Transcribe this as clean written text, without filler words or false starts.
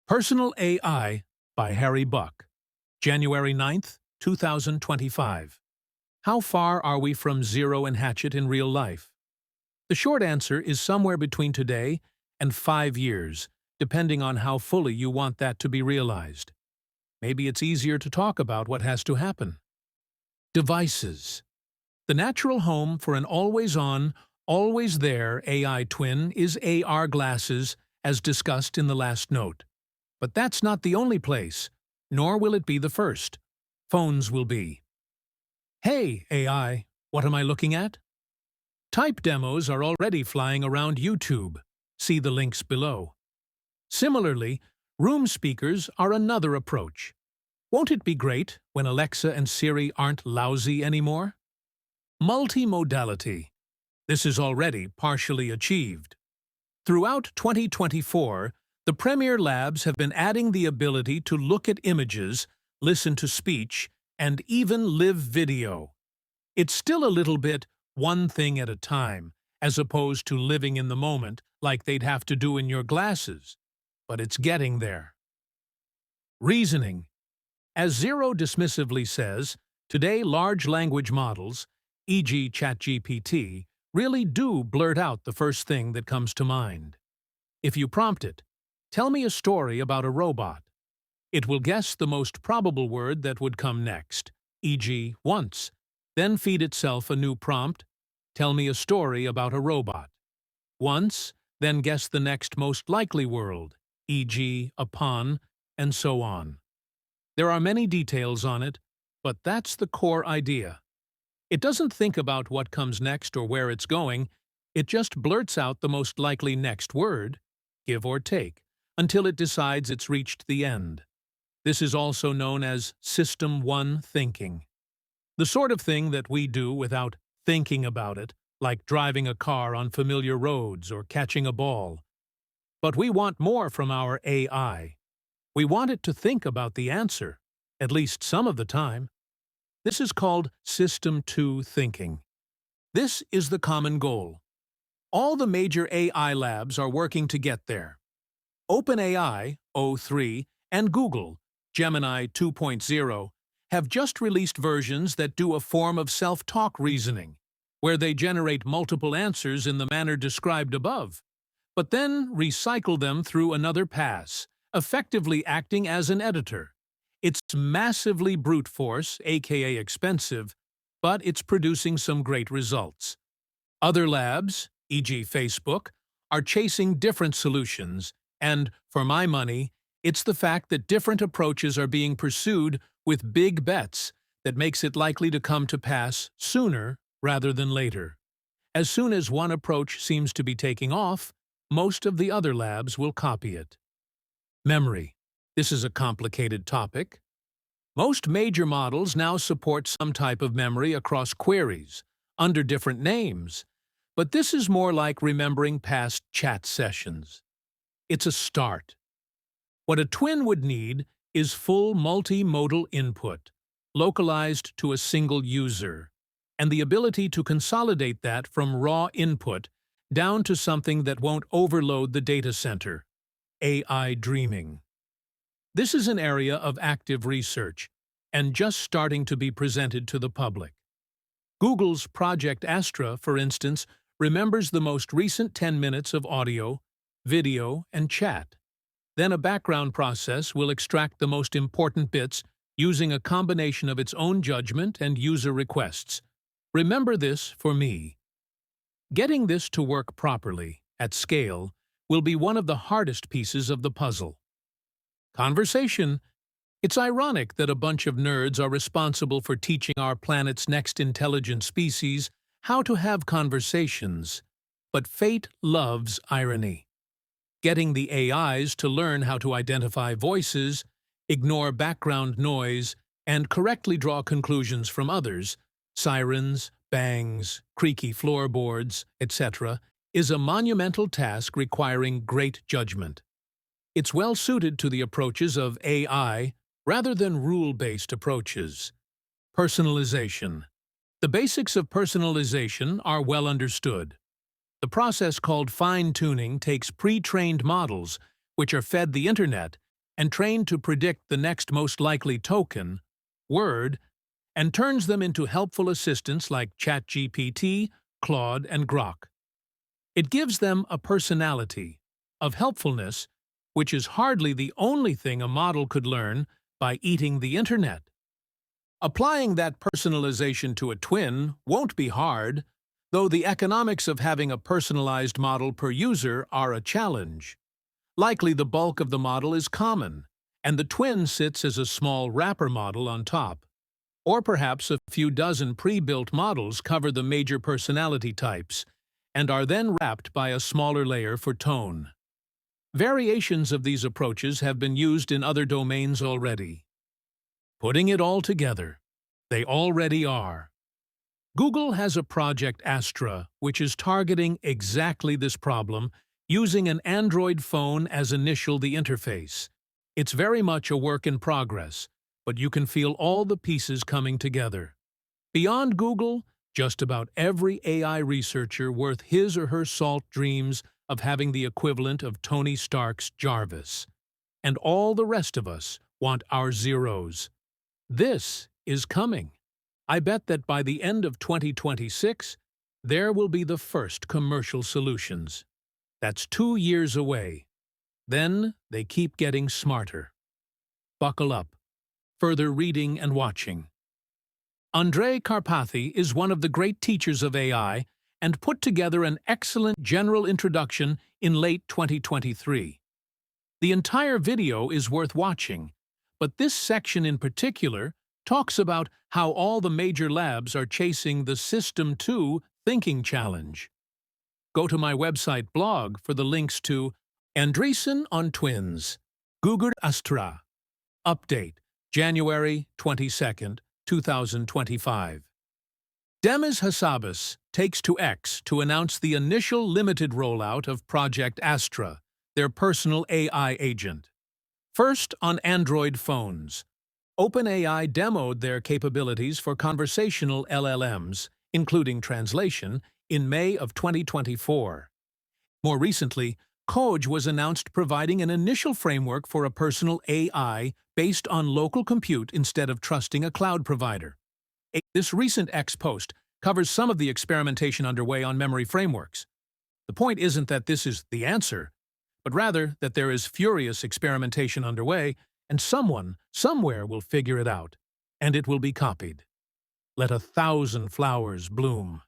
Personal AI by Harry Buck, January 9th, 2025. How far are we from Zero and Hatchet in real life? The short answer is somewhere between today and 5 years, depending on how fully you want that to be realized. Maybe it's easier to talk about what has to happen. Devices. The natural home for an always-on, always-there AI twin is AR glasses, as discussed in the last note. But that's not the only place, nor will it be the first. Phones will be. Hey, AI, what am I looking at? Type demos are already flying around YouTube. See the links below. Similarly, room speakers are another approach. Won't it be great when Alexa and Siri aren't lousy anymore? Multi-modality. This is already partially achieved. Throughout 2024, the Premier Labs have been adding the ability to look at images, listen to speech, and even live video. It's still a little bit one thing at a time, as opposed to living in the moment like they'd have to do in your glasses. But it's getting there. Reasoning. As Zero dismissively says, today large language models, e.g. ChatGPT, really do blurt out the first thing that comes to mind. If you prompt it, tell me a story about a robot, it will guess the most probable word that would come next, e.g. once, then feed itself a new prompt, tell me a story about a robot. Once, then guess the next most likely word, e.g. upon, and so on. There are many details on it, but that's the core idea. It doesn't think about what comes next or where it's going, it just blurts out the most likely next word, give or take, until it decides it's reached the end. This is also known as System 1 thinking. The sort of thing that we do without thinking about it, like driving a car on familiar roads or catching a ball. But we want more from our AI. We want it to think about the answer, at least some of the time. This is called System 2 thinking. This is the common goal. All the major AI labs are working to get there. OpenAI, O3, and Google, Gemini 2.0, have just released versions that do a form of self-talk reasoning, where they generate multiple answers in the manner described above, but then recycle them through another pass, effectively acting as an editor. It's massively brute force, aka expensive, but it's producing some great results. Other labs, e.g. Facebook, are chasing different solutions, and, for my money, it's the fact that different approaches are being pursued with big bets that makes it likely to come to pass sooner rather than later. As soon as one approach seems to be taking off, most of the other labs will copy it. Memory. This is a complicated topic. Most major models now support some type of memory across queries, under different names, but this is more like remembering past chat sessions. It's a start. What a twin would need is full multi-modal input, localized to a single user, and the ability to consolidate that from raw input down to something that won't overload the data center, AI dreaming. This is an area of active research, and just starting to be presented to the public. Google's Project Astra, for instance, remembers the most recent 10 minutes of audio, video, and chat. Then a background process will extract the most important bits using a combination of its own judgment and user requests. Remember this for me. Getting this to work properly, at scale, will be one of the hardest pieces of the puzzle. Conversation. It's ironic that a bunch of nerds are responsible for teaching our planet's next intelligent species how to have conversations, but fate loves irony. Getting the AIs to learn how to identify voices, ignore background noise, and correctly draw conclusions from others, sirens, bangs, creaky floorboards, etc., is a monumental task requiring great judgment. It's well suited to the approaches of AI rather than rule-based approaches. Personalization. The basics of personalization are well understood. The process called fine-tuning takes pre-trained models, which are fed the internet, and trained to predict the next most likely token, word, and turns them into helpful assistants like ChatGPT, Claude, and Grok. It gives them a personality of helpfulness, which is hardly the only thing a model could learn by eating the internet. Applying that personalization to a twin won't be hard, though the economics of having a personalized model per user are a challenge. Likely the bulk of the model is common, and the twin sits as a small wrapper model on top. Or perhaps a few dozen pre-built models cover the major personality types, and are then wrapped by a smaller layer for tone. Variations of these approaches have been used in other domains already. Putting it all together, they already are. Google has a project Astra, which is targeting exactly this problem, using an Android phone as the interface. It's very much a work in progress, but you can feel all the pieces coming together. Beyond Google, just about every AI researcher worth his or her salt dreams of having the equivalent of Tony Stark's Jarvis. And all the rest of us want our zeros. This is coming. I bet that by the end of 2026, there will be the first commercial solutions. That's 2 years away. Then they keep getting smarter. Buckle up. Further reading and watching. Andrej Karpathy is one of the great teachers of AI and put together an excellent general introduction in late 2023. The entire video is worth watching, but this section in particular talks about how all the major labs are chasing the System 2 Thinking Challenge. Go to my website blog for the links to Andreessen on Twins, Google Astra. Update, January 22, 2025. Demis Hassabis takes to X to announce the initial limited rollout of Project Astra, their personal AI agent. First on Android phones. OpenAI demoed their capabilities for conversational LLMs, including translation, in May of 2024. More recently, Coj was announced providing an initial framework for a personal AI based on local compute instead of trusting a cloud provider. This recent X post covers some of the experimentation underway on memory frameworks. The point isn't that this is the answer, but rather that there is furious experimentation underway, and someone, somewhere will figure it out, and it will be copied. Let 1,000 flowers bloom.